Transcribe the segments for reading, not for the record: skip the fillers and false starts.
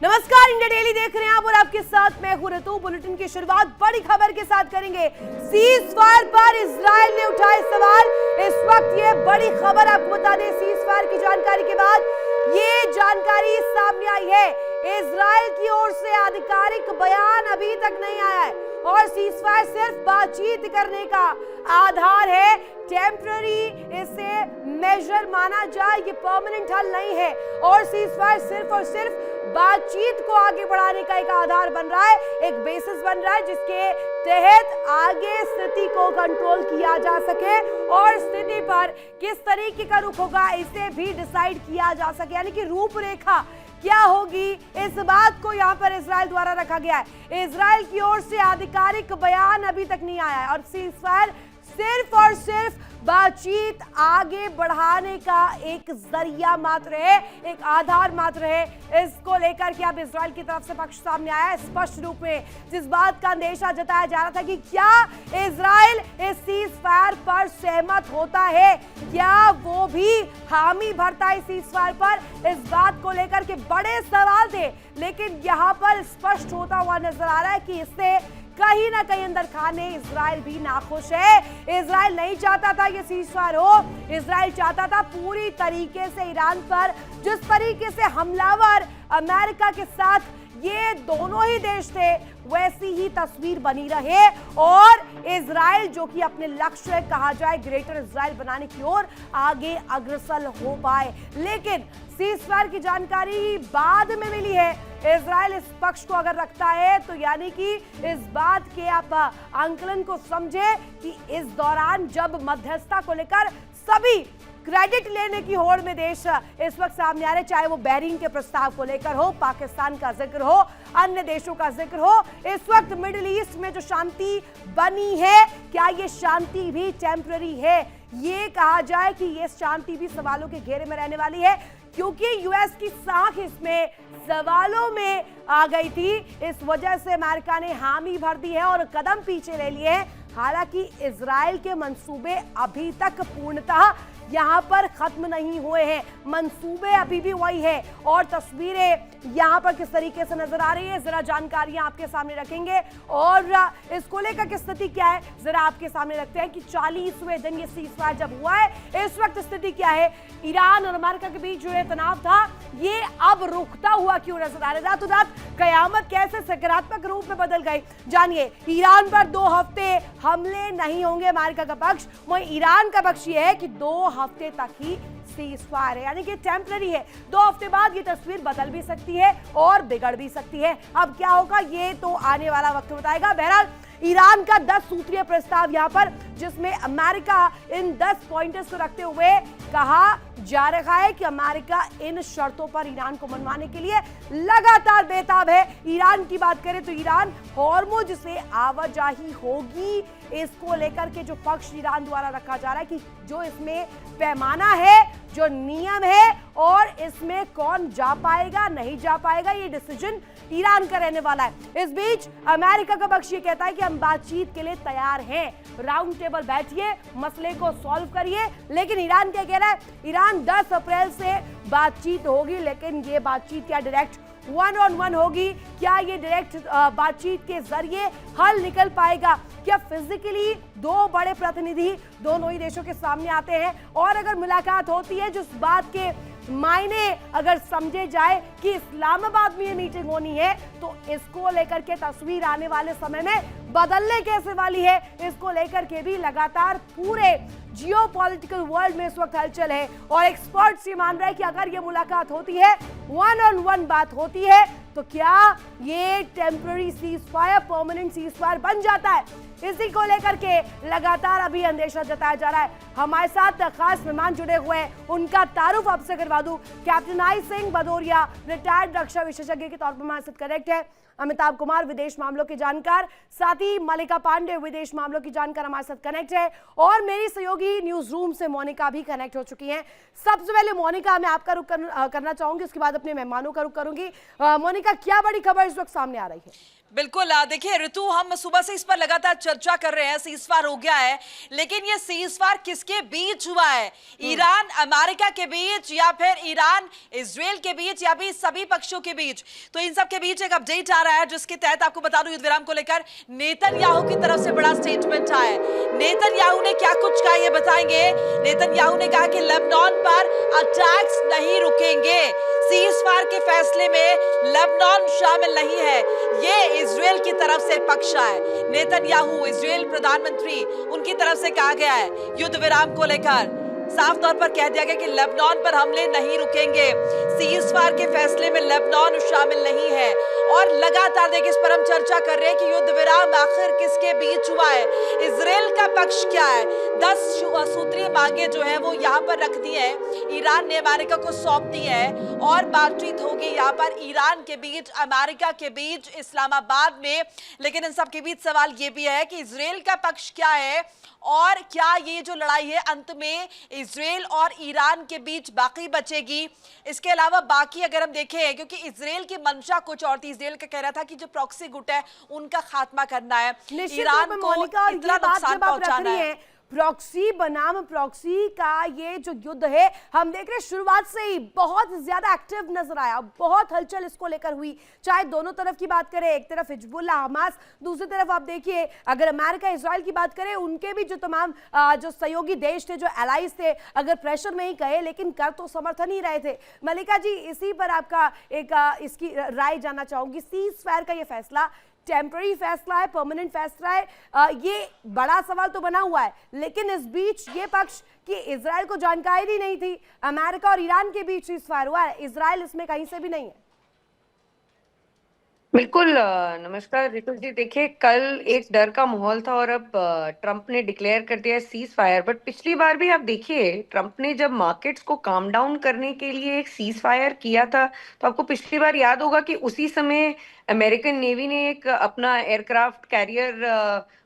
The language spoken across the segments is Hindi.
नमस्कार, इंडिया डेली देख रहे हैं आप और आपके साथ मैं हूं ऋतु। बुलेटिन की शुरुआत बड़ी खबर के साथ करेंगे। सीज फायर पर इजराइल ने उठाए सवाल। इस वक्त ये बड़ी खबर आपको बता दें, सीज फायर की जानकारी के बाद ये जानकारी सामने आई है। इजराइल की ओर से आधिकारिक बयान अभी तक नहीं आया है और सीज फायर सिर्फ बातचीत करने का आधार है, टेम्पररी इसे मेजर माना जाए, ये परमानेंट हल नहीं है। और सीज फायर सिर्फ और सिर्फ बातचीत को आगे बढ़ाने का एक आधार बन रहा है, एक बेसिस बन रहा है जिसके तहत आगे स्थिति को कंट्रोल किया जा सके और स्थिति पर किस तरीके का रुख होगा इसे भी डिसाइड किया जा सके, यानी कि रूपरेखा क्या होगी, इस बात को यहां पर इजराइल द्वारा रखा गया है। इजराइल की ओर से आधिकारिक बयान अभी तक नहीं आया है और सीज फायर सिर्फ और सिर्फ बातचीत आगे बढ़ाने का एक जरिया मात्र है, एक आधार मात्र है। इसको लेकर के अब इजराइल की तरफ से पक्ष सामने आया है स्पष्ट रूप में, जिस बात का अंदेशा जताया जा रहा था कि क्या इजराइल इस सीज फायर पर सहमत होता है, क्या वो भी हामी भरता है सीज फायर पर, इस बात को लेकर के बड़े सवाल थे। लेकिन यहाँ पर स्पष्ट होता हुआ नजर आ रहा है कि इससे कहीं ना कहीं अंदर खाने इजराइल भी नाखुश है। इजराइल नहीं चाहता था ये सीज फायर हो, इजराइल चाहता था पूरी तरीके से ईरान पर जिस तरीके से हमलावर अमेरिका के साथ ये दोनों ही देश थे वैसी ही तस्वीर बनी रहे और इजराइल जो कि अपने लक्ष्य कहा जाए ग्रेटर इजराइल बनाने की ओर आगे अग्रसर हो पाए। लेकिन सीज फायर की जानकारी बाद में मिली है। इजराइल इस पक्ष को अगर रखता है तो यानी कि इस बात के आप आंकलन को समझे कि इस दौरान जब मध्यस्थता को लेकर सभी क्रेडिट लेने की होड़ में देश इस वक्त सामने आ रहे, चाहे वो बहरीन के प्रस्ताव को लेकर हो, पाकिस्तान का जिक्र हो, अन्य देशों का जिक्र हो, इस वक्त मिडिल ईस्ट में जो शांति बनी है क्या ये शांति भी टेम्पररी है? ये कहा जाए कि ये शांति भी सवालों के घेरे में रहने वाली है, क्योंकि यूएस की साख इसमें सवालों में आ गई थी। इस वजह से अमेरिका ने हामी भर दी है और कदम पीछे ले लिए हैं। हालांकि इजराइल के मंसूबे अभी तक पूर्णतः यहाँ पर खत्म नहीं हुए हैं, मंसूबे अभी भी वही है और तस्वीरें यहाँ पर किस तरीके से नजर आ रही है जरा जानकारियां आपके सामने रखेंगे और इसको लेकर की स्थिति क्या है जरा आपके सामने रखते हैं कि 40वें दिन ये सीज फायर जब हुआ है, इस वक्त स्थिति क्या है। ईरान और अमेरिका के बीच जो ये तनाव था ये अब रुकता हुआ क्यों नजर आ रहा है? रातों रात कयामत कैसे सकारात्मक रूप में बदल गई, जानिए। ईरान पर 2 हफ्ते हमले नहीं होंगे अमेरिका का पक्ष, वहीं ईरान का पक्ष ये है कि 2 हफ्ते तक ही सीज फायर है, यानी कि टेम्पररी है। 2 हफ्ते बाद ये तस्वीर बदल भी सकती है और बिगड़ भी सकती है। अब क्या होगा ये तो आने वाला वक्त बताएगा। बहरहाल ईरान का 10 सूत्रीय प्रस्ताव यहाँ पर, जिसमें अमेरिका इन 10 पॉइंटर्स को रखते हुए कहा जा रहा है कि अमेरिका इन शर्तों पर ईरान को मनवाने के लिए लगातार बेताब है। ईरान की बात करें तो ईरान हॉर्मुज से आवाजाही होगी, इसको लेकर के जो पक्ष ईरान द्वारा रखा जा रहा है कि जो इसमें पैमाना है, जो नियम है और इसमें कौन जा पाएगा नहीं जा पाएगा, ये डिसीजन ईरान का रहने वाला है। इस बीच अमेरिका का पक्ष ये कहता है कि हम बातचीत के लिए तैयार हैं, राउंड टेबल बैठिए, मसले को सॉल्व करिए। लेकिन ईरान क्या कह रहा है? ईरान 10 अप्रैल से बातचीत होगी, लेकिन ये बातचीत क्या डायरेक्ट 1-on-1 होगी? क्या ये डायरेक्ट बातचीत के जरिए हल निकल पाएगा? क्या फिजिकली 2 बड़े प्रतिनिधि दोनों ही देशों के सामने आते हैं और अगर मुलाकात होती है, जिस बात के मायने अगर समझे जाए कि इस्लामाबाद में ये मीटिंग होनी है, तो इसको लेकर के तस्वीर आने वाले समय में बदलने कैसे वाली है, इसको लेकर के भी लगातार पूरे जियोपॉलिटिकल वर्ल्ड में इस वक्त हलचल है और एक्सपर्ट्स ये मान रहे हैं कि अगर ये मुलाकात होती है, 1-on-1 बात होती है, तो क्या ये temporary cease fire permanent cease fire बन जाता है? इसी को लेकर के लगातार अभी अंदेशा जताया जा रहा है। हमारे साथ खास मेहमान जुड़े हुए हैं, उनका तारुफ आपसे करवा दूं। Captain I Singh Bhadauria retired रक्षा विशेषज्ञ के तौर पर हमारे साथ कनेक्ट है, अमिताभ कुमार विदेश मामलों के जानकार, साथ ही मल्लिका पांडे विदेश मामलों की जानकार हमारे साथ कनेक्ट है और मेरी सहयोगी न्यूज रूम से मोनिका भी कनेक्ट हो चुकी हैं। सबसे पहले मोनिका, मैं आपका रुख करना चाहूंगी, उसके बाद अपने मेहमानों का रुख करूंगी। मोनिका, क्या बड़ी खबर इस वक्त सामने आ रही है? बिल्कुल देखिए ऋतु, हम सुबह से इस पर लगातार चर्चा कर रहे हैं। सीजफायर हो गया है, लेकिन ये सीजफायर किसके बीच हुआ है? ईरान अमेरिका के बीच, या फिर ईरान इजराइल के बीच, या भी सभी पक्षों के बीच? तो इन सब के बीच एक अपडेट आ रहा है, जिसके तहत आपको बता दूं, युद्ध विराम को लेकर नेतन्याहू की तरफ से बड़ा स्टेटमेंट आया है। नेतन्याहू ने क्या कुछ कहा, ये बताएंगे। नेतन्याहू ने कहा कि लेबनान पर अटैक्स नहीं रुकेंगे। सीजफायर के फैसले में लेबनान शामिल नहीं है, ये इजराइल की तरफ से पक्ष है। नेतन्याहू, इजराइल प्रधानमंत्री, उनकी तरफ से कहा गया है युद्ध विराम को लेकर साफ तौर पर कह दिया गया कि लेबनान पर हमले नहीं रुकेंगे। सीजफायर के फैसले में लेबनान शामिल नहीं है। और लगातार देखिए इस पर हम चर्चा कर रहे हैं कि युद्ध विराम आखिर किसके बीच हुआ है, इजराइल का पक्ष क्या है। 10 सूत्रीय मांगे जो है वो यहाँ पर रख दी है, ईरान ने अमेरिका को सौंप दी है, और बातचीत होगी यहाँ पर ईरान के बीच, अमेरिका के बीच, इस्लामाबाद में। लेकिन इन सब के बीच सवाल ये भी है कि इजराइल का पक्ष क्या है, और क्या ये जो लड़ाई है अंत में इजराइल और ईरान के बीच बाकी बचेगी। इसके अलावा बाकी अगर हम देखें, क्योंकि इजराइल की मंशा कुछ और थी, इजराइल का कहना था कि जो प्रॉक्सी गुट है उनका खात्मा करना है, ईरान को इतना नुकसान पहुंचाना है। प्रॉक्सी बनाम प्रॉक्सी का ये जो युद्ध है, हम देख रहे हैं शुरुआत से ही बहुत ज्यादा एक्टिव नजर आया, बहुत हलचल इसको लेकर हुई। चाहे दोनों तरफ की बात करें, एक तरफ हिजबुल्लाह हमास, दूसरी तरफ आप देखिए अगर अमेरिका इजराइल की बात करें, उनके भी जो तमाम जो सहयोगी देश थे, जो एलाइज थे, अगर प्रेशर में ही कहे लेकिन कर तो समर्थन ही रहे थे। मलिका जी, इसी पर आपका एक इसकी राय जानना चाहूंगी। सीज फायर का ये फैसला टेम्पररी फैसला है, परमानेंट फैसला है, ये बड़ा सवाल तो बना हुआ है। लेकिन इस बीच ये पक्ष कि इजराइल को जानकारी नहीं थी, अमेरिका और ईरान के बीच सीज फायर हुआ है, इजराइल इसमें कहीं से भी नहीं है। बिल्कुल। नमस्कार रितु जी। देखिए, कल एक डर का माहौल था और अब ट्रंप ने डिक्लेयर कर दिया है सीज फायर। बट पिछली बार भी आप देखिए, ट्रंप ने जब मार्केट्स को काम डाउन करने के लिए एक सीज फायर किया था, तो आपको पिछली बार याद होगा कि उसी समय अमेरिकन नेवी ने एक अपना एयरक्राफ्ट कैरियर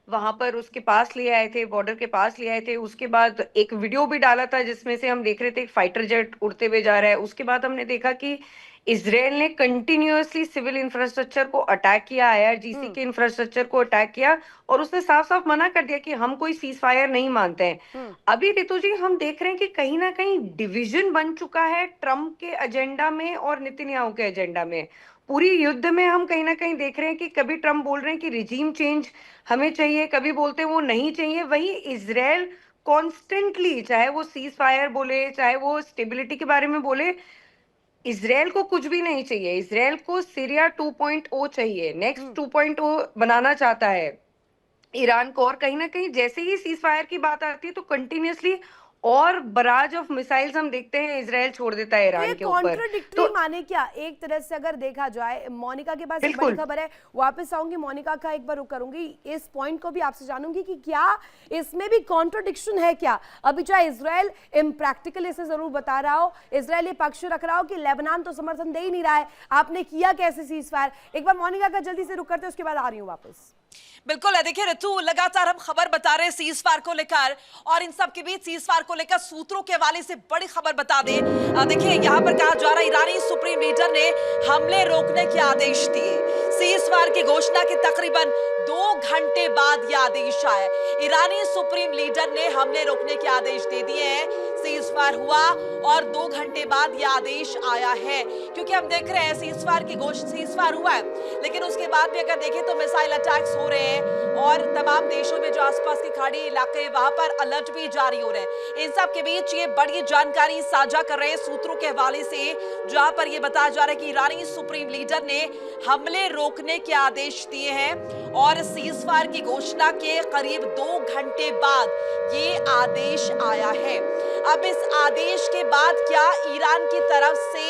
वहां पर उसके पास ले आए थे, बॉर्डर के पास ले आए थे। उसके बाद एक वीडियो भी डाला था जिसमें से हम देख रहे थे एक फाइटर जेट उड़ते हुए जा रहा है। उसके बाद हमने देखा कि इसराइल ने कंटिन्यूअसली सिविल इंफ्रास्ट्रक्चर को अटैक किया, आईआरजीसी के इंफ्रास्ट्रक्चर को अटैक किया, और उसने साफ साफ मना कर दिया कि हम कोई सीज फायर नहीं मानते हैं। अभी रितु जी, हम देख रहे हैं कि कहीं ना कहीं डिवीजन बन चुका है ट्रंप के एजेंडा में और नेतन्याहू के एजेंडा में। पूरी युद्ध में हम कहीं ना कहीं देख रहे हैं कि कभी ट्रंप बोल रहे हैं कि रिजीम चेंज हमें चाहिए, कभी बोलते हैं वो नहीं चाहिए। वही इसराइल कॉन्स्टेंटली, चाहे वो सीज फायर बोले, चाहे वो स्टेबिलिटी के बारे में बोले, इसराइल को कुछ भी नहीं चाहिए। इसराइल को सीरिया 2.0 चाहिए, नेक्स्ट 2.0 बनाना चाहता है ईरान को। और कहीं ना कहीं जैसे ही सीज फायर की बात आती है तो कंटिन्यूअसली और बराज ऑफ मिसाइल्स हम देखते हैं इसराइल छोड़ देता है ईरान के ऊपर। कॉन्ट्राडिक्टरी माने क्या? एक तरह से अगर देखा जाए, मोनिका के पास एक बड़ी खबर है, वापस आऊंगी मोनिका का, एक बार रुक करूंगी, इस पॉइंट को भी आपसे जानूंगी कि क्या इसमें भी कॉन्ट्राडिक्शन है क्या? अभी चाहे इसराइल इम्प्रैक्टिकल इसे जरूर बता रहा हो, इसराइल ये पक्ष रख रहा हो कि लेबनान तो समर्थन दे ही नहीं रहा है, आपने किया कैसे सीज फायर? एक बार मोनिका का जल्दी से रुक करते, उसके बाद आ रही हूँ वापस। बिल्कुल है। देखिए ऋतु, लगातार हम खबर बता रहे हैं सीज फायर को लेकर, और इन सब के बीच सीज फायर को लेकर सूत्रों के हवाले से बड़ी खबर बता दें। देखिए यहाँ पर कहा जा रहा है ईरानी सुप्रीम लीडर ने हमले रोकने के आदेश दिए। सीज फायर की घोषणा के तकरीबन 2 घंटे बाद यह आदेश आया। ईरानी सुप्रीम लीडर ने हमले रोकने के आदेश दे दिए हैं। सीज फायर हुआ और 2 घंटे बाद यह आदेश आया है, क्योंकि हम देख रहे हैं सीज फायर की घोषणा, सीज फायर हुआ है, लेकिन उसके बाद भी अगर देखें तो मिसाइल अटैक्स हो रहे हैं, और तमाम देशों में जो आसपास के खाड़ी इलाके, वहां पर अलर्ट भी जारी हो रहे हैं। इन सब के बीच ये बड़ी जानकारी साझा कर रहे हैं सूत्रों के हवाले से, जहां पर यह बताया जा रहा है कि ईरानी सुप्रीम लीडर ने हमले रोकने के आदेश दिए हैं, और सीज फायर की घोषणा के करीब 2 घंटे बाद ये आदेश आया है। अब इस आदेश के बाद क्या ईरान की तरफ से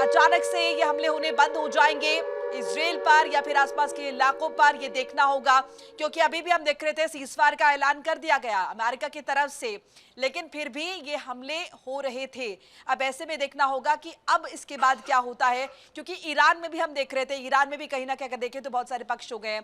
अचानक से ये हमले होने बंद हो जाएंगे इजराइल पर, या फिर आसपास के इलाकों पर? ये देखना होगा, क्योंकि अभी भी हम देख रहे थे सीज फायर का ऐलान कर दिया गया अमेरिका की तरफ से, लेकिन फिर भी ये हमले हो रहे थे। अब ऐसे में देखना होगा कि अब इसके बाद क्या होता है, क्योंकि ईरान में भी हम देख रहे थे, ईरान में भी कहीं ना कहीं अगर देखें तो बहुत सारे पक्ष हो गए।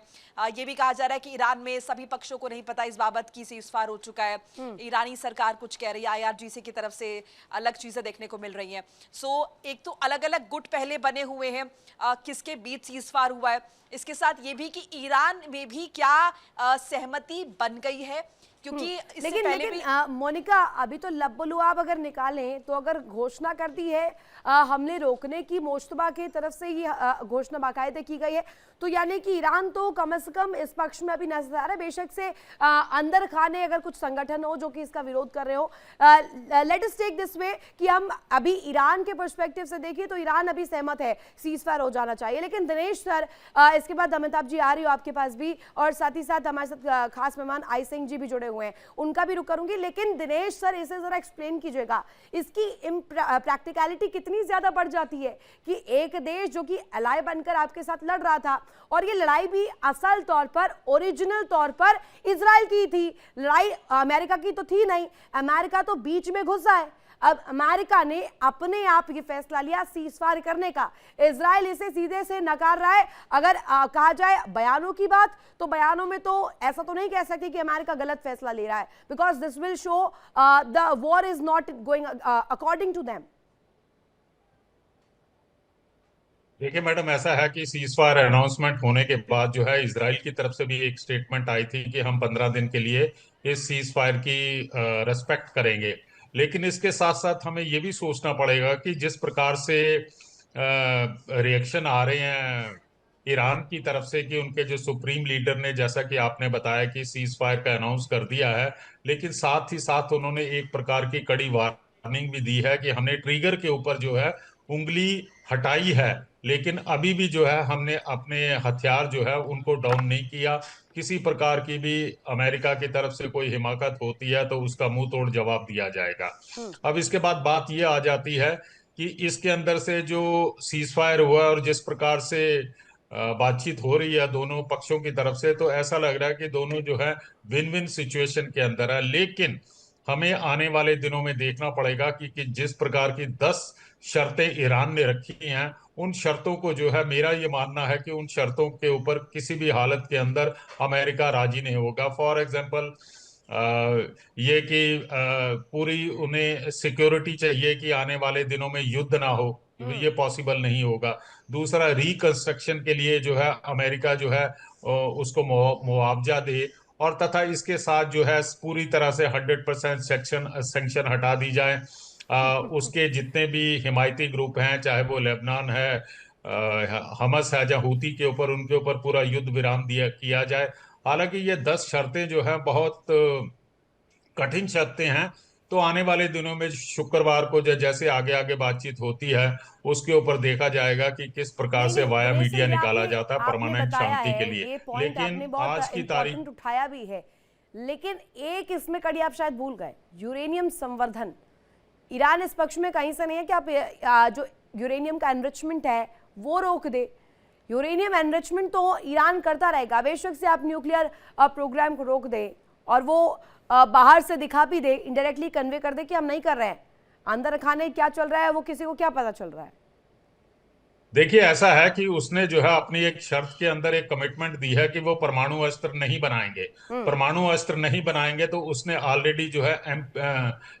ये भी कहा जा रहा है कि ईरान में सभी पक्षों को नहीं पता इस बाबत की सीज फायर हो चुका है। ईरानी सरकार कुछ कह रही है, आईआरजीसी की तरफ से अलग चीजें देखने को मिल रही हैं। सो एक तो अलग अलग गुट पहले बने हुए हैं, किसके बीच बीच सीज फायर हुआ है, इसके साथ ये भी कि ईरान में भी क्या सहमति बन गई है, क्योंकि इससे लेकिन पहले लेकिन भी मोनिका, अभी तो लबुलुआब अगर निकालें तो अगर घोषणा कर दी है हमले रोकने की, मोश्तबा की तरफ से ही घोषणा बाकायदे की गई है, तो यानी कि ईरान तो कम से कम इस पक्ष में अभी नजर आ रहा है। बेशक से अंदर खाने अगर कुछ संगठन हो जो कि इसका विरोध कर रहे हो, let us take this way कि हम अभी ईरान के पर्सपेक्टिव से देखिए तो ईरान अभी सहमत है, सीज फायर हो जाना चाहिए। लेकिन दिनेश सर, इसके बाद अमिताभ जी आ रही हो आपके पास भी, और साथ ही साथ हमारे साथ खास मेहमान आई सिंह जी भी जुड़े हुए हैं, उनका भी रुख करूंगी। लेकिन दिनेश सर, इसे जरा एक्सप्लेन कीजिएगा, इसकी प्रैक्टिकलिटी कितनी ज्यादा बढ़ जाती है कि एक देश जो कि अलाय बनकर आपके साथ लड़ रहा था, और ये लड़ाई भी असल तौर पर, ओरिजिनल तौर पर इजराइल की थी, लड़ाई अमेरिका की तो थी नहीं, अमेरिका तो बीच में घुसा है। अब अमेरिका ने अपने आप ये फैसला लिया सीज फायर करने का, इजराइल इसे सीधे से नकार रहा है। अगर कहा जाए बयानों की बात, तो बयानों में तो ऐसा तो नहीं कह सकते कि अमेरिका गलत फैसला ले रहा है, because this will show the war is not going according to them. देखिए मैडम, ऐसा है कि सीज फायर अनाउंसमेंट होने के बाद जो है इजराइल की तरफ से भी एक स्टेटमेंट आई थी कि हम 15 दिन के लिए इस सीज फायर की रेस्पेक्ट करेंगे। लेकिन इसके साथ साथ हमें ये भी सोचना पड़ेगा कि जिस प्रकार से रिएक्शन आ रहे हैं ईरान की तरफ से कि उनके जो सुप्रीम लीडर ने, जैसा कि आपने बताया कि सीज फायर का अनाउंस कर दिया है, लेकिन साथ ही साथ उन्होंने एक प्रकार की कड़ी वार्निंग भी दी है कि हमने ट्रिगर के ऊपर जो है उंगली हटाई है, लेकिन अभी भी जो है हमने अपने हथियार जो है उनको डाउन नहीं किया। किसी प्रकार की भी अमेरिका की तरफ से कोई हिमाकत होती है तो उसका मुंह तोड़ जवाब दिया जाएगा। अब इसके बाद बात यह आ जाती है कि इसके अंदर से जो सीज फायर हुआ और जिस प्रकार से बातचीत हो रही है दोनों पक्षों की तरफ से, तो ऐसा लग रहा है कि दोनों जो है विन विन सिचुएशन के अंदर है। लेकिन हमें आने वाले दिनों में देखना पड़ेगा कि जिस प्रकार की 10 शर्तें ईरान ने रखी हैं, उन शर्तों को जो है, मेरा ये मानना है कि उन शर्तों के ऊपर किसी भी हालत के अंदर अमेरिका राजी नहीं होगा। फॉर एग्जांपल ये कि पूरी उन्हें सिक्योरिटी चाहिए कि आने वाले दिनों में युद्ध ना हो, ये पॉसिबल नहीं होगा। दूसरा, रिकंस्ट्रक्शन के लिए जो है अमेरिका जो है उसको मुआवजा दे, और तथा इसके साथ जो है पूरी तरह से 100% सैंक्शन हटा दी जाए। उसके जितने भी हिमायती ग्रुप हैं, चाहे वो लेबनान है, हमस है, या हूती के ऊपर, उनके ऊपर पूरा युद्ध विराम किया जाए। हालांकि ये 10 शर्तें जो हैं बहुत कठिन शर्तें हैं, तो आने वाले दिनों में शुक्रवार को जैसे आगे आगे बातचीत होती है उसके ऊपर देखा जाएगा कि किस प्रकार से वाया वैसे मीडिया ये निकाला आपने जाता है आपने परमानेंट बताया शांति के है, लिए। ये पॉइंट आपने लेकिन बहुत आज की तारीख इम्पोर्टेंट उठाया भी है, लेकिन एक इसमें कड़ी आप शायद भूल गए, यूरेनियम संवर्धन। ईरान इस पक्ष में कहीं से नहीं है कि आप जो यूरेनियम का एनरिचमेंट है वो रोक दे। यूरेनियम एनरिचमेंट तो ईरान करता रहेगा, बेशक से आप न्यूक्लियर प्रोग्राम को रोक दे और वो बाहर से दिखा भी दे, इनडायरेक्टली कन्वे कर दे कि हम नहीं कर रहे हैं, अंदर खाने क्या चल रहा है वो किसी को क्या पता चल रहा है। देखिए, ऐसा है कि उसने जो है अपनी एक शर्त के अंदर एक कमिटमेंट दी है कि वो परमाणु अस्त्र नहीं बनाएंगे। परमाणु अस्त्र नहीं बनाएंगे तो उसने ऑलरेडी जो है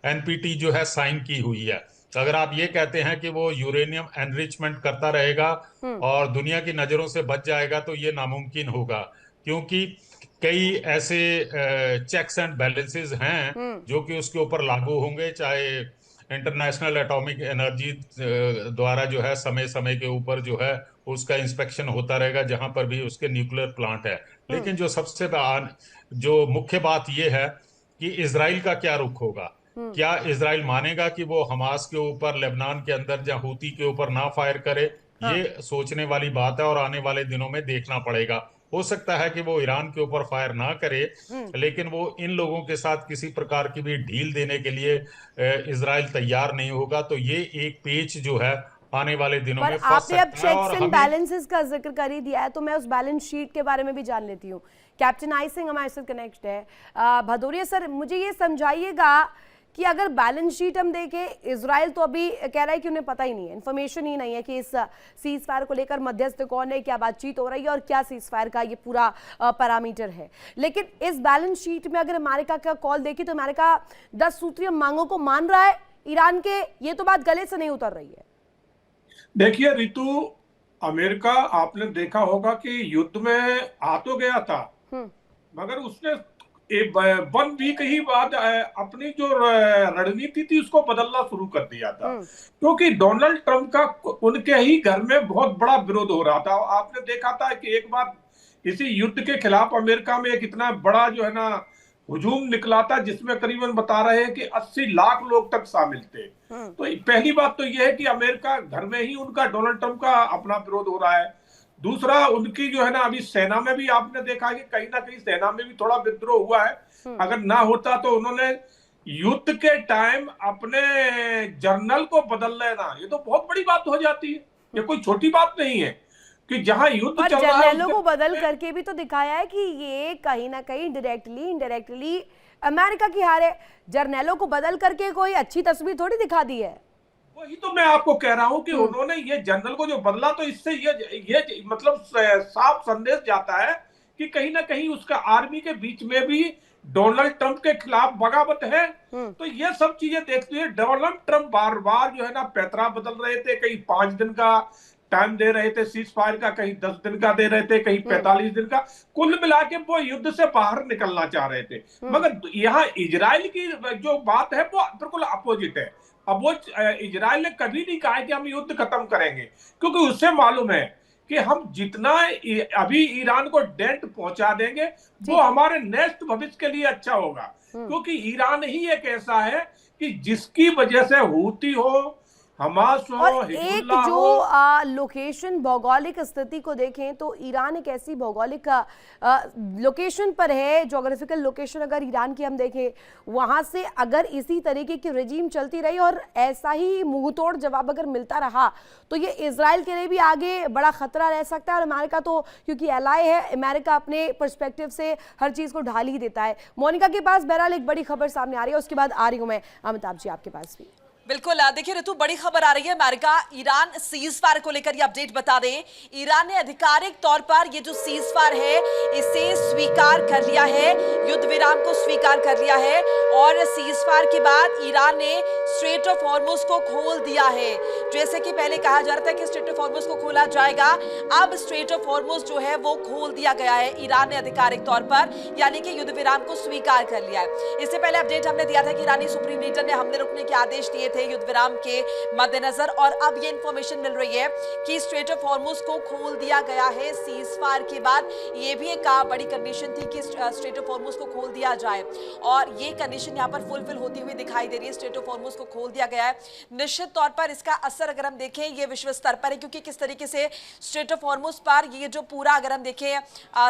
एनपीटी जो है साइन की हुई है। अगर आप ये कहते हैं कि वो यूरेनियम एनरिचमेंट करता रहेगा और दुनिया की नजरों से बच जाएगा, तो ये नामुमकिन होगा, क्योंकि कई ऐसे चेक्स एंड बैलेंसेस हैं जो कि उसके ऊपर लागू होंगे, चाहे इंटरनेशनल एटॉमिक एनर्जी द्वारा जो है समय समय के ऊपर जो है उसका इंस्पेक्शन होता रहेगा जहां पर भी उसके न्यूक्लियर प्लांट है। लेकिन जो सबसे जो मुख्य बात यह है कि इजराइल का क्या रुख होगा। क्या इजराइल मानेगा कि वो हमास के ऊपर, लेबनान के अंदर या हूती के ऊपर ना फायर करे? ये सोचने वाली बात है और आने वाले दिनों में देखना पड़ेगा। हो सकता है कि वो ईरान के ऊपर फायर ना करे, लेकिन वो इन लोगों के साथ किसी प्रकार की भी ढील देने के लिए इजराइल तैयार नहीं होगा। तो ये एक पेच जो है आने वाले दिनों में फंस आपने अब सकता है। और चेक्स एंड बैलेंसेस का जिक्र कर ही दिया है, तो मैं उस बैलेंस शीट के बारे में भी जान लेती हूँ। कैप्टन आई सिंह हमारे साथ कनेक्ट है। भदौरिया सर, मुझे ये समझाइएगा कि अगर बैलेंस शीट हम देखें, इजराइल तो अभी कह रहा है कि उन्हें पता ही नहीं है, इन्फॉर्मेशन ही नहीं है कि इस सीज फायर को लेकर मध्यस्थ कौन है, क्या बातचीत हो रही है और क्या सीज फायर का ये पूरा पैरामीटर है। लेकिन इस बैलेंस शीट में अगर अमेरिका का कॉल देखी तो अमेरिका 10 सूत्रीय मांगों को मान रहा है ईरान के, ये तो बात गले से नहीं उतर रही है। देखिए रितु, अमेरिका आपने देखा होगा कि युद्ध में आ तो गया था, मगर उसने 1 वीक ही बाद अपनी जो रणनीति थी उसको बदलना शुरू कर दिया था, क्योंकि डोनाल्ड ट्रंप का उनके ही घर में बहुत बड़ा विरोध हो रहा था। आपने देखा था कि एक बार इसी युद्ध के खिलाफ अमेरिका में एक इतना बड़ा जो है ना हुजूम निकला था, जिसमें करीबन बता रहे हैं कि 80 लाख लोग तक शामिल थे। तो पहली बात तो यह है कि अमेरिका घर में ही उनका डोनाल्ड ट्रंप का अपना विरोध हो रहा है। दूसरा, उनकी जो है ना अभी सेना में भी आपने देखा कि कहीं ना कहीं सेना में भी थोड़ा विद्रोह हुआ है। अगर ना होता तो उन्होंने युद्ध के टाइम अपने जनरल को बदल लेना, ये तो बहुत बड़ी बात हो जाती है, ये कोई छोटी बात नहीं है कि जहां युद्ध पर चल रहा है जनरलों को बदल करके भी तो दिखाया है कि ये कहीं ना कहीं डायरेक्टली इनडायरेक्टली अमेरिका की हार है। जर्नैलों को बदल करके कोई अच्छी तस्वीर थोड़ी दिखा दी है। वही तो मैं आपको कह रहा हूं कि उन्होंने ये जनरल को जो बदला, तो इससे ये मतलब साफ संदेश जाता है कि कहीं ना कहीं उसका आर्मी के बीच में भी डोनाल्ड ट्रंप के खिलाफ बगावत है। तो ये सब चीजें देखते हुए डोनाल्ड ट्रंप बार बार जो है ना पैतरा बदल रहे थे, कहीं 5 दिन का टाइम दे रहे थे सीज फायर का, कहीं 10 दिन का दे रहे थे, कहीं 45 दिन का, कुल मिला के वो युद्ध से बाहर निकलना चाह रहे थे। मगर यहाँ इजराइल की जो बात है वो बिल्कुल अपोजिट है। अब वो इजराइल ने कभी नहीं कहा कि हम युद्ध खत्म करेंगे, क्योंकि उससे मालूम है कि हम जितना अभी ईरान को डेंट पहुंचा देंगे वो हमारे नेक्स्ट भविष्य के लिए अच्छा होगा। क्योंकि ईरान ही एक ऐसा है कि जिसकी वजह से हूती हो, हमास हो, और एक हिजबुल्लाह जो हो, लोकेशन भौगोलिक स्थिति को देखें तो ईरान एक ऐसी भौगोलिक लोकेशन पर है, ज्योग्राफिकल लोकेशन अगर ईरान की हम देखें, वहां से अगर इसी तरीके की रेजिम चलती रही और ऐसा ही मुंहतोड़ जवाब अगर मिलता रहा तो ये इजराइल के लिए भी आगे बड़ा खतरा रह सकता है। और अमेरिका तो क्योंकि एलाई है, अमेरिका अपने पर्सपेक्टिव से हर चीज को ढाल ही देता है। मोनिका के पास बहरहाल एक बड़ी खबर सामने आ रही है, उसके बाद आ रही हूं मैं अमिताभ जी आपके पास भी। बिल्कुल, देखिए ऋतु, बड़ी खबर आ रही है। अमेरिका ईरान सीज फायर को लेकर ये अपडेट बता दें, ईरान ने आधिकारिक तौर पर ये जो सीज फायर है इसे स्वीकार कर लिया है, युद्ध विराम को स्वीकार कर लिया है। और सीज फायर के बाद ईरान ने स्ट्रेट ऑफ हॉर्मुज को खोल दिया है। जैसे कि पहले कहा जा रहा था कि स्ट्रेट ऑफ हॉर्मुज को खोला जाएगा, अब स्ट्रेट ऑफ हॉर्मुज जो है वो खोल दिया गया है ईरान ने आधिकारिक तौर पर, यानी कि युद्ध विराम को स्वीकार कर लिया है। इससे पहले अपडेट हमने दिया था कि ईरानी सुप्रीम लीडर ने हमले रुकने के आदेश दिए थे युद्ध विराम के मद्देनजर, और अब ये इंफॉर्मेशन मिल रही है कि स्ट्रेट ऑफ हॉर्मुज को खोल दिया गया है सीज फायर के बाद। ये भी एक बड़ी कंडीशन थी कि स्ट्रेट ऑफ हॉर्मुज को खोल दिया जाए, और ये कंडीशन यहाँ पर फुलफिल होती हुई दिखाई दे रही है। स्ट्रेट ऑफ हॉर्मुज को खोल दिया गया है। निश्चित तौर पर इसका असर अगर हम देखें ये विश्व स्तर पर है, क्योंकि किस तरीके से स्ट्रेट ऑफ हॉर्मुज पर ये जो पूरा अगर हम देखें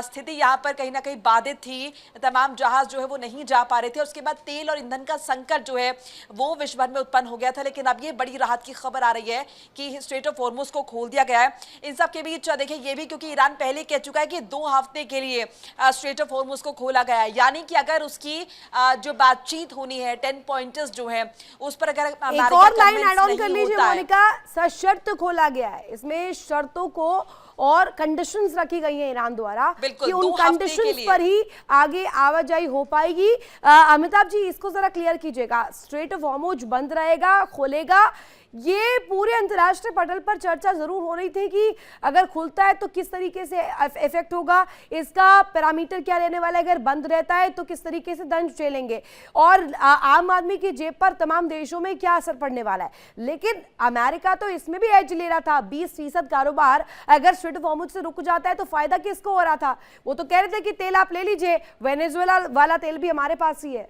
स्थिति यहाँ पर कहीं ना कहीं बाधित थी, तमाम जहाज जो है वो नहीं जा पा रहे थे, और उसके बाद तेल और ईंधन का संकट जो है वो विश्व भर में उत्पन्न हो गया था। लेकिन अब ये बड़ी राहत की खबर आ रही है कि स्ट्रेट ऑफ हॉर्मुज को खोल दिया गया है। इन सब के बीच देखिए ये भी, क्योंकि ईरान पहले कह चुका है कि 2 हफ्ते के लिए स्ट्रेट ऑफ हॉर्मुज को खोला गया है, यानी कि अगर उसकी जो बातचीत होनी है 10 पॉइंटर्स जो है उस पर अगर एक और लाइन ऐड ऑन कर लीजिए मोनिका, सशर्त खोला गया है, इसमें शर्तों को और कंडीशंस रखी गई हैं ईरान द्वारा कि उन कंडीशंस पर ही आगे आवाजाही हो पाएगी। अमिताभ जी इसको जरा क्लियर कीजिएगा, स्ट्रेट ऑफ हॉर्मुज बंद रहेगा, खोलेगा, ये पूरे अंतर्राष्ट्रीय पटल पर चर्चा जरूर हो रही थी कि अगर खुलता है तो किस तरीके से इफेक्ट होगा, इसका पैरामीटर क्या रहने वाला है, अगर बंद रहता है तो किस तरीके से दंड झेलेंगे, और आम आदमी की जेब पर तमाम देशों में क्या असर पड़ने वाला है। लेकिन अमेरिका तो इसमें भी एज ले रहा था, 20% कारोबार अगर स्ट्रेट ऑफ हॉर्मुज से रुक जाता है तो फायदा किसको हो रहा था। वो तो कह रहे थे कि तेल आप ले लीजिए, वेनेजुएला वाला तेल भी हमारे पास ही है।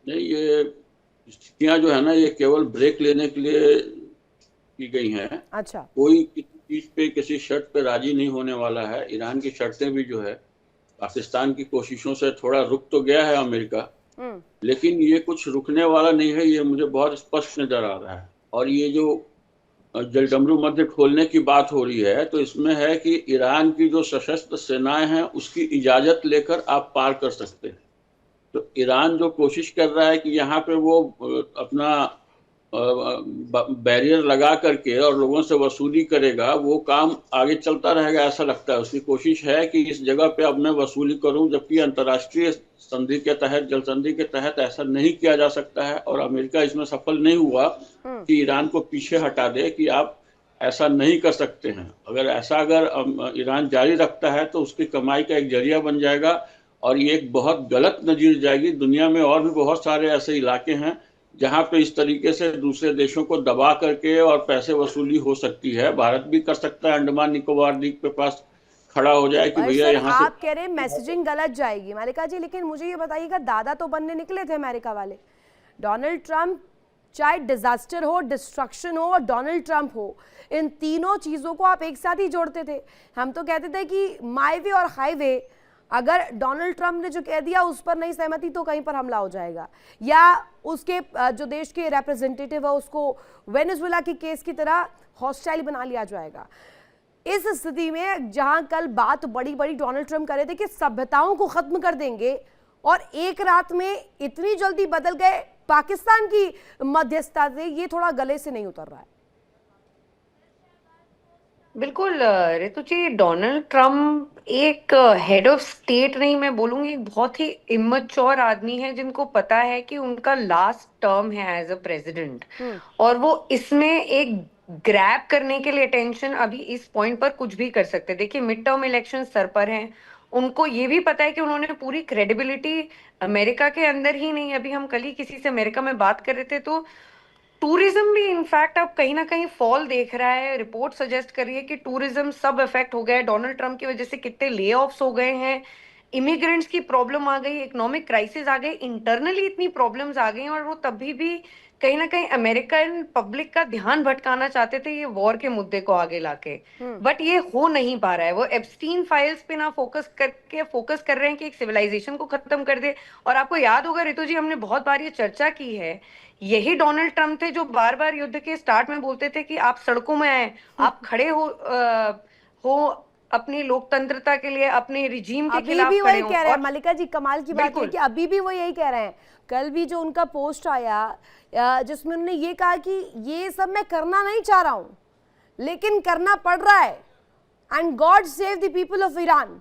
नहीं, ये स्थितियां जो है ना ये केवल ब्रेक लेने के लिए की गई हैं। अच्छा, कोई किसी चीज पे, किसी शर्त पे राजी नहीं होने वाला है। ईरान की शर्तें भी जो है पाकिस्तान की कोशिशों से थोड़ा रुक तो गया है अमेरिका, लेकिन ये कुछ रुकने वाला नहीं है, ये मुझे बहुत स्पष्ट नजर आ रहा है। और ये जो जलडमरू मध्य खोलने की बात हो रही है तो इसमें है कि ईरान की जो सशस्त्र सेनाएं हैं उसकी इजाजत लेकर आप पार कर सकते हैं। तो ईरान जो कोशिश कर रहा है कि यहाँ पे वो अपना बैरियर लगा करके और लोगों से वसूली करेगा, वो काम आगे चलता रहेगा ऐसा लगता है। उसकी कोशिश है कि इस जगह पे अब मैं वसूली करूं, जबकि अंतर्राष्ट्रीय संधि के तहत, जल संधि के तहत ऐसा नहीं किया जा सकता है। और अमेरिका इसमें सफल नहीं हुआ कि ईरान को पीछे हटा दे कि आप ऐसा नहीं कर सकते हैं। अगर ईरान जारी रखता है तो उसकी कमाई का एक जरिया बन जाएगा और ये एक बहुत गलत नजीर जाएगी। दुनिया में और भी बहुत सारे ऐसे इलाके हैं जहां पे इस तरीके से दूसरे देशों को दबा करके और पैसे वसूली हो सकती है। भारत भी कर सकता है, अंडमान निकोबार द्वीप के पास खड़ा हो जाए कि भैया यहाँ से। आप कह रहे हैं मैसेजिंग गलत जाएगी मालिका जी, लेकिन मुझे ये बताइएगा, दादा तो बनने निकले थे अमेरिका वाले। डोनाल्ड ट्रंप, चाहे डिजास्टर हो, डिस्ट्रक्शन हो और डोनाल्ड ट्रंप हो, इन तीनों चीजों को आप एक साथ ही जोड़ते थे। हम तो कहते थे कि माई वे और हाईवे, अगर डोनाल्ड ट्रंप ने जो कह दिया उस पर नहीं सहमति तो कहीं पर हमला हो जाएगा, या उसके जो देश के रिप्रेजेंटेटिव है उसको वेनेजुएला की केस की तरह हॉस्टाइल बना लिया जाएगा। इस स्थिति में जहां कल बात बड़ी बड़ी डोनाल्ड ट्रंप कर रहे थे कि सभ्यताओं को खत्म कर देंगे, और एक रात में इतनी जल्दी बदल गए पाकिस्तान की मध्यस्थता से, ये थोड़ा गले से नहीं उतर रहा है। बिल्कुल रितु जी, डोनाल्ड ट्रंप एक हेड ऑफ स्टेट नहीं, मैं बोलूंगी एक बहुत ही इमैच्योर आदमी है, जिनको पता है कि उनका लास्ट टर्म है एज अ प्रेसिडेंट, और वो इसमें एक ग्रैब करने के लिए अटेंशन अभी इस पॉइंट पर कुछ भी कर सकते हैं। देखिए, मिड टर्म इलेक्शन सर पर हैं, उनको ये भी पता है कि उन्होंने पूरी क्रेडिबिलिटी अमेरिका के अंदर ही नहीं, अभी हम कल ही किसी से अमेरिका में बात कर रहे थे तो टूरिज्म भी इनफैक्ट अब कहीं ना कहीं फॉल देख रहा है। रिपोर्ट सजेस्ट कर रही है कि टूरिज्म सब इफेक्ट हो गया है, डोनाल्ड ट्रंप की वजह से कितने ले ऑफ्स हो गए हैं, इमिग्रेंट्स की प्रॉब्लम आ गई, इकोनॉमिक क्राइसिस आ गई, इंटरनली इतनी प्रॉब्लम्स आ गई, और वो तभी भी कहीं ना कहीं अमेरिकन पब्लिक का ध्यान भटकाना चाहते थे ये वॉर के मुद्दे को आगे लाके, बट ये हो नहीं पा रहा है। वो एप्स्टीन फाइल्स पे ना फोकस कर रहे हैं कि एक सिविलाइजेशन को खत्म कर दे। और आपको याद होगा रितु जी, हमने बहुत बार ये चर्चा की है, यही डोनाल्ड ट्रंप थे जो बार बार युद्ध के स्टार्ट में बोलते थे कि आप सड़कों में आए, आप खड़े हो अपनी लोकतंत्रता के लिए, अपने रिजीम के खिलाफ अभी भी वही खड़े कह रहे हैं हो। मलिका जी, कमाल की बात है कि अभी भी वो यही कह रहे हैं। कल भी जो उनका पोस्ट आया जिसमें उन्होंने ये कहा कि ये सब मैं करना नहीं चाह रहा हूं लेकिन करना पड़ रहा है, and God save the people of Iran.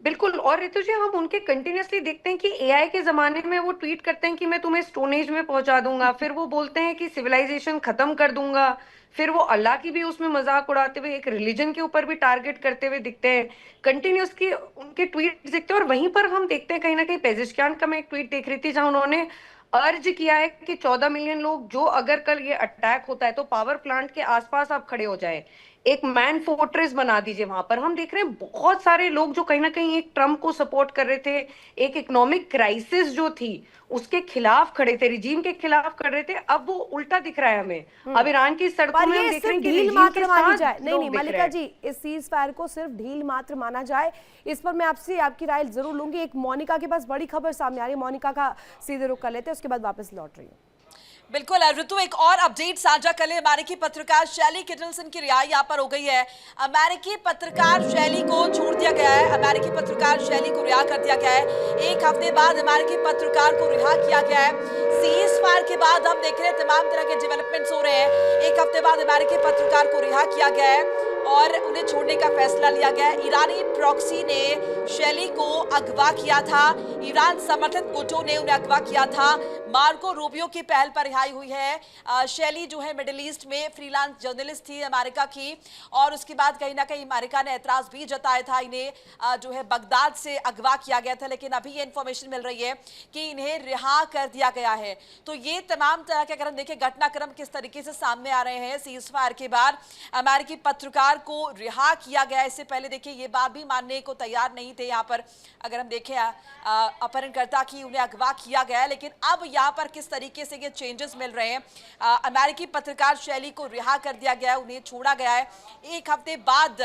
बिल्कुल। और रितु जी, हम उनके कंटिन्यूअसली देखते हैं कि एआई के जमाने में वो ट्वीट करते हैं कि मैं तुम्हें स्टोन एज में पहुंचा दूंगा, फिर वो बोलते हैं कि सिविलाइजेशन खत्म कर दूंगा, फिर वो अल्लाह की भी उसमें मजाक उड़ाते हुए एक रिलीजन के ऊपर भी टारगेट करते हुए दिखते हैं। कंटिन्यूअसली उनके ट्वीट दिखते हैं। और वहीं पर हम देखते हैं कहीं ना कहीं पेजिशकियान का मैं एक ट्वीट देख रही थी जहां उन्होंने अर्ज किया है कि 14 मिलियन लोग, जो अगर कल ये अटैक होता है तो पावर प्लांट के आसपास आप खड़े हो जाएं, एक मैन फोर्ट्रेस बना दीजिए वहां पर। हम देख रहे हैं बहुत सारे लोग जो कहीं ना कहीं एक ट्रंप को सपोर्ट कर रहे थे, एक इकोनॉमिक क्राइसिस जो थी उसके खिलाफ खड़े थे, रिजीम के खिलाफ कर रहे थे, अब वो उल्टा दिख रहा है हमें। अब ईरान की सड़कों में हम देख रहे हैं कि ढील रिजीम मात्र के मानी साथ जाए। नहीं लोग दिख मलिका रहे हैं। जी, इस सीज फायर को सिर्फ ढील मात्र माना जाए, इस पर मैं आपसे आपकी राय जरूर लूंगी। एक मोनिका के पास बड़ी खबर सामने आ रही है, मोनिका का सीधे रुख कर लेते हैं, उसके बाद वापस लौट रही हूँ। बिल्कुल ऋतु, एक और अपडेट साझा कर ले। अमेरिकी पत्रकार शैली किटलसन की रिहाई यहाँ पर हो गई है। अमेरिकी पत्रकार शैली को छोड़ दिया गया है, अमेरिकी पत्रकार शैली को रिहा कर दिया गया है। एक हफ्ते बाद अमेरिकी पत्रकार को रिहा किया गया है। सीज फायर के बाद हम देख रहे हैं तमाम तरह के डेवलपमेंट्स हो रहे हैं। एक हफ्ते बाद अमेरिकी पत्रकार को रिहा किया गया है और उन्हें छोड़ने का फैसला लिया गया है। ईरानी प्रॉक्सी ने शैली को अगवा किया था, ईरान समर्थित गुटों ने उन्हें अगवा किया था। मार्को रूबियो की पहल पर रिहाई हुई है। शैली जो है मिडिल ईस्ट में फ्रीलांस जर्नलिस्ट थी अमेरिका की, और उसके बाद कहीं ना कहीं अमेरिका ने एतराज भी जताया था, इन्हें जो है बगदाद से अगवा किया गया था, लेकिन अभी ये इंफॉर्मेशन मिल रही है कि इन्हें रिहा कर दिया गया है। तो ये तमाम तरह के अगर हम देखें घटनाक्रम किस तरीके से सामने आ रहे हैं सीज फायर के बाद, अमेरिकी पत्रकार को रिहा किया गया। इससे पहले देखिए ये बात भी मानने को तैयार नहीं थे यहाँ पर, अगर हम देखें अपहरणकर्ता की उन्हें अगवा किया गया, लेकिन अब यहाँ पर किस तरीके से ये चेंजेस मिल रहे हैं। अमेरिकी पत्रकार शैली को रिहा कर दिया गया है, उन्हें छोड़ा गया है। एक हफ्ते बाद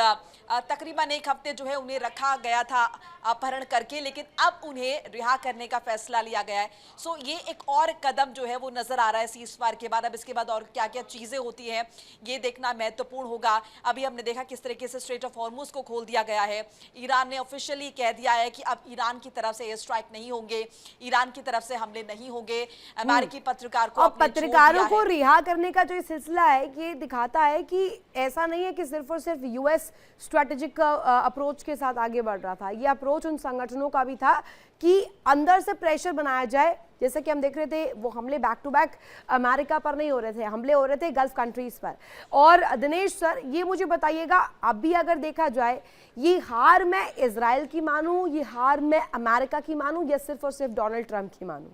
तकरीबन एक हफ्ते जो है उन्हें रखा गया था अपहरण करके, लेकिन अब उन्हें रिहा करने का फैसला लिया गया है। सो ये एक और कदम जो है वो नजर आ रहा है सीज फायर के बाद। अब इसके बाद और क्या क्या चीजें होती हैं ये देखना महत्वपूर्ण होगा। अभी हम हमने देखा किस तरीके से स्ट्रेट ऑफ हॉर्मुज को खोल दिया गया है। ईरान ने ऑफिशियली कह दिया है कि अब ईरान की तरफ से एयर स्ट्राइक नहीं होंगे, ईरान की तरफ से हमले नहीं होंगे। अमेरिकी पत्रकार को और पत्रकारों को रिहा करने का जो ये सिलसिला है, ये दिखाता है कि ऐसा नहीं है कि सिर्फ और सिर्फ यूएस स्ट्रेटेजिक अप्रोच के साथ आगे बढ़ रहा था। ये अप्रोच उन संगठनों का भी था कि अंदर से प्रेशर बनाया जाए। जैसे कि हम देख रहे थे वो हमले बैक टू बैक अमेरिका पर नहीं हो रहे थे, हमले हो रहे थे गल्फ कंट्रीज पर। और दिनेश सर, ये मुझे बताइएगा, अभी अगर देखा जाए ये हार मैं इजराइल की मानूं, ये हार मैं अमेरिका की मानूं, या सिर्फ और सिर्फ डोनाल्ड ट्रंप की मानूं?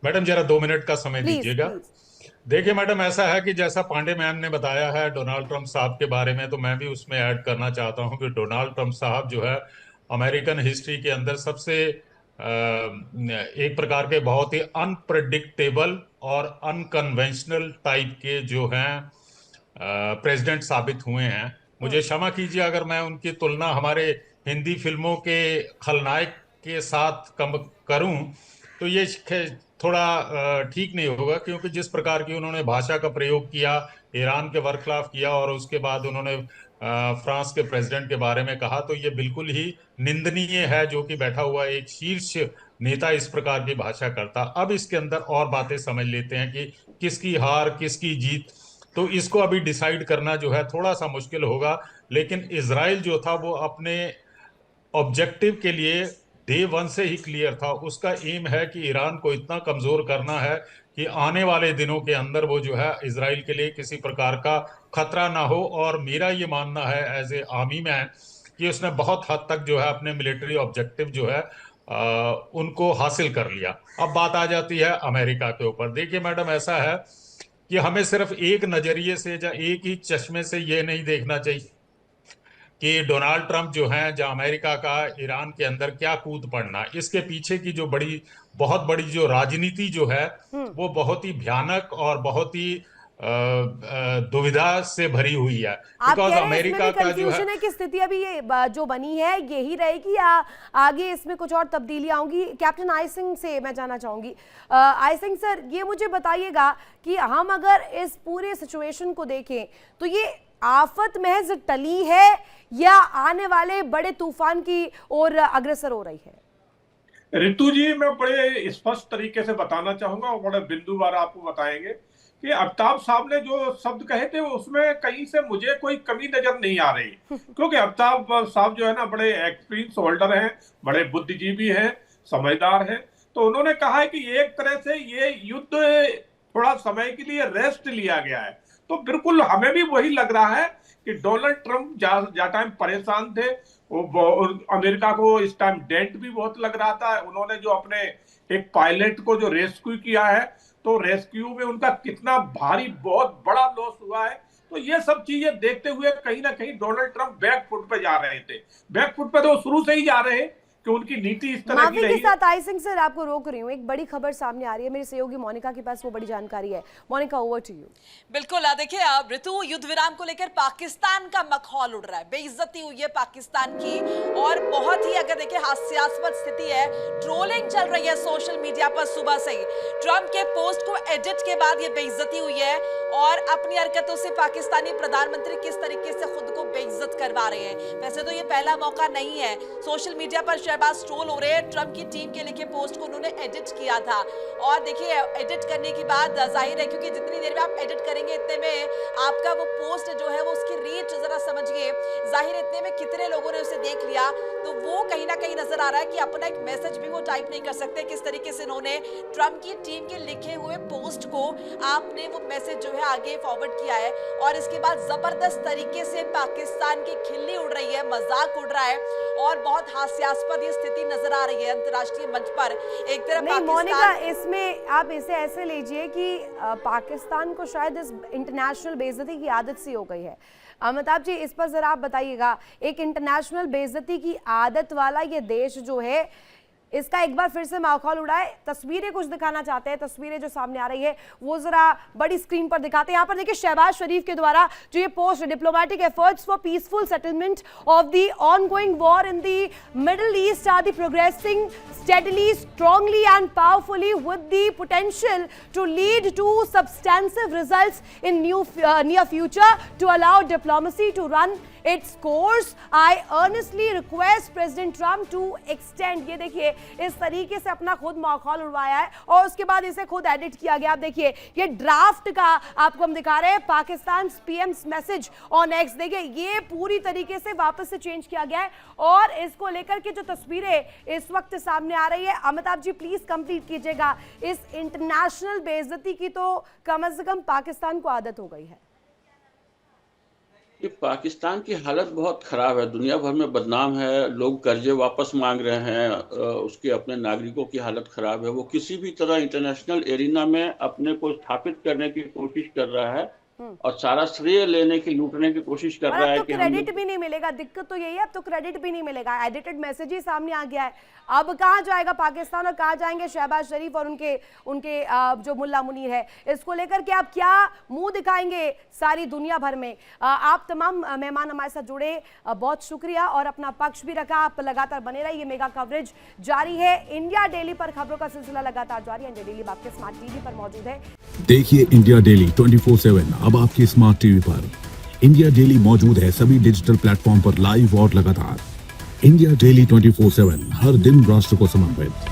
मैडम जरा 2 मिनट का समय दीजिएगा। देखिए मैडम, ऐसा है कि जैसा पांडे मैम ने बताया है डोनाल्ड ट्रंप साहब के बारे में, तो मैं भी उसमें ऐड करना चाहता हूं कि डोनाल्ड ट्रंप साहब जो है अमेरिकन हिस्ट्री के अंदर सबसे एक प्रकार के बहुत ही अनप्रेडिक्टेबल और अनकन्वेंशनल टाइप के जो हैं प्रेसिडेंट साबित हुए हैं। मुझे क्षमा कीजिए अगर मैं उनकी तुलना हमारे हिंदी फिल्मों के खलनायक के साथ कम करूं, तो ये थोड़ा ठीक नहीं होगा, क्योंकि जिस प्रकार की उन्होंने भाषा का प्रयोग किया, ईरान के बरखिलाफ किया और उसके बाद उन्होंने फ्रांस के प्रेसिडेंट के बारे में कहा, तो ये बिल्कुल ही निंदनीय है जो कि बैठा हुआ एक शीर्ष नेता इस प्रकार की भाषा करता। अब इसके अंदर और बातें समझ लेते हैं कि किसकी हार किसकी जीत, तो इसको अभी डिसाइड करना जो है थोड़ा सा मुश्किल होगा। लेकिन इजराइल जो था वो अपने ऑब्जेक्टिव के लिए डे 1 से ही क्लियर था। उसका एम है कि ईरान को इतना कमजोर करना है कि आने वाले दिनों के अंदर वो जो है इजराइल के लिए किसी प्रकार का खतरा ना हो। और मेरा ये मानना है एज ए आर्मी मैन कि उसने बहुत हद तक जो है अपने मिलिट्री ऑब्जेक्टिव जो है उनको हासिल कर लिया। अब बात आ जाती है अमेरिका के ऊपर। देखिए मैडम, ऐसा है कि हमें सिर्फ एक नजरिए से या एक ही चश्मे से ये नहीं देखना चाहिए कि डोनाल्ड ट्रंप जो हैं या अमेरिका का ईरान के अंदर क्या कूद पड़ना। इसके पीछे की जो बहुत बड़ी जो राजनीति जो है वो बहुत ही भयानक और बहुत ही दुविधा से भरी हुई है। बिकॉज अमेरिका का जो है कि स्थिति अभी ये जो बनी है यही रहेगी या आगे इसमें कुछ और तब्दीलियां होंगी? कैप्टन आई सिंह से मैं जानना चाहूंगी। आई सिंह सर, ये मुझे बताइएगा कि हम अगर इस पूरे सिचुएशन को देखें तो ये आफत महज टली है या आने वाले बड़े तूफान की ओर अग्रसर हो रही है? रितु जी, मैं बड़े स्पष्ट तरीके से बताना चाहूंगा और बड़े बिंदुवार आपको बताएंगे कि आफ्ताब साहब ने जो शब्द कहे थे उसमें कहीं से मुझे कोई कमी नजर नहीं आ रही, क्योंकि आफ्ताब साहब जो है ना बड़े एक्सपीरियंस होल्डर हैं, बड़े बुद्धिजीवी हैं, समझदार हैं। तो उन्होंने कहा है कि एक तरह से ये युद्ध थोड़ा समय के लिए रेस्ट लिया गया है। तो बिल्कुल हमें भी वही लग रहा है कि डोनाल्ड ट्रंप जा टाइम परेशान थे, वो अमेरिका को इस टाइम डेंट भी बहुत लग रहा था। उन्होंने जो अपने एक पायलट को जो रेस्क्यू किया है, तो रेस्क्यू में उनका कितना भारी बहुत बड़ा लॉस हुआ है। तो ये सब चीजें देखते हुए कहीं ना कहीं डोनाल्ड ट्रंप बैक फुट पे जा रहे थे। बैक फुट पे तो शुरू से ही जा रहे हैं कि उनकी नीति इस तरह की रही है। साथ आई सिंह सर आपको रोक रही हूँ, एक बड़ी खबर सामने आ रही है, मेरी सहयोगी मोनिका के पास वो बड़ी जानकारी है। Monika, over to you. बिल्कुल, देखिए ऋतु, युद्ध विराम को लेकर पाकिस्तान का मखौल उड़ रहा है, बेइज्जती हुई है पाकिस्तान की और बहुत ही अगर देखिए हास्यास्पद स्थिति है। ट्रोलिंग चल रही है सोशल मीडिया पर सुबह से ही। ट्रंप के पोस्ट को एडिट के बाद ये बेइज्जती हुई है और अपनी हरकतों से पाकिस्तानी प्रधानमंत्री किस तरीके से खुद को बेइज्जत करवा रहे हैं। वैसे तो ये पहला मौका नहीं है, सोशल मीडिया पर शहबाज ट्रोल हो रहे हैं। ट्रंप की टीम के लिखे पोस्ट को उन्होंने एडिट किया था और देखिए एडिट करने के बाद जाहिर है, क्योंकि जितनी देर में आप एडिट करेंगे इतने में आपका वो पोस्ट जो है वो उसकी रीच जरा समझिए, जाहिर है इतने में कितने लोगों ने उसे देख लिया। तो वो कहीं ना कहीं नजर आ रहा है कि अपना एक मैसेज भी वो टाइप नहीं कर सकते। किस तरीके से उन्होंने ट्रंप की टीम के लिखे हुए पोस्ट को आपने वो मैसेज जो है आगे फॉरवर्ड किया है और इसके बाद जबरदस्त तरीके से पाकिस्तान की खिल्ली उड़ रही है, मजाक उड़ रहा है और बहुत हास्यास्पद ये स्थिति नजर आ रही है अंतर्राष्ट्रीय मंच पर। एक तरफ नहीं मोनिका, इसमें आप इसे ऐसे लीजिए कि पाकिस्तान को शायद इस इंटरनेशनल बेइज्जती की आदत सी हो गई है। अमिताभ जी, इस पर जरा आप बताइएगा, एक इंटरनेशनल बेइज्जती की आदत वाला ये देश जो है इसका एक बार फिर से माहौल उड़ाए, तस्वीरें कुछ दिखाना चाहते हैं, तस्वीरें जो सामने आ रही है वो जरा बड़ी स्क्रीन पर दिखाते हैं। यहाँ पर देखिए शहबाज शरीफ के द्वारा जो ये post, diplomatic efforts for peaceful settlement of the ongoing war in the Middle East are the progressing steadily, strongly and powerfully with the potential to lead to substantive results in near future to allow diplomacy to run its course. I earnestly request President Trump to extend, ये देखिए इस तरीके से अपना खुद माहौल उड़वाया है और उसके बाद इसे खुद एडिट किया गया। आप देखिए ये ड्राफ्ट का आपको हम दिखा रहे हैं, Pakistan PM's message on x, देखिए ये पूरी तरीके से वापस से चेंज किया गया है और इसको लेकर के जो तस्वीरें इस वक्त सामने आ रही है, अमिताभ जी प्लीज कंप्लीट कीजिएगा। इस इंटरनेशनल बेइज्जती की तो कम से कम पाकिस्तान को आदत हो गई है। कि पाकिस्तान की हालत बहुत खराब है, दुनिया भर में बदनाम है, लोग कर्जे वापस मांग रहे हैं, उसके अपने नागरिकों की हालत खराब है। वो किसी भी तरह इंटरनेशनल एरिना में अपने को स्थापित करने की कोशिश कर रहा है और सारा श्रेय लेने की, लूटने की कोशिश कर रहा है तो कि क्रेडिट भी नहीं मिलेगा। दिक्कत तो यही है, अब तो क्रेडिट भी नहीं मिलेगा। एडिटेड मैसेज ही सामने आ गया है। अब कहाँ जाएगा पाकिस्तान और कहाँ जाएंगे शहबाज शरीफ और उनके जो मुल्ला मुनीर है, इसको लेकर के आप क्या मुंह दिखाएंगे सारी दुनिया भर में। आप तमाम मेहमान हमारे साथ जुड़े, बहुत शुक्रिया और अपना पक्ष भी रखा। आप लगातार बने रहिए, मेगा कवरेज जारी है। इंडिया डेली पर खबरों का सिलसिला लगातार जारी है। इंडिया डेली आपके स्मार्ट टीवी पर मौजूद है। देखिए इंडिया डेली 24/7 अब आपकी स्मार्ट टीवी पर। इंडिया डेली मौजूद है सभी डिजिटल प्लेटफॉर्म पर लाइव और लगातार। इंडिया डेली 24/7 हर दिन राष्ट्र को समर्पित।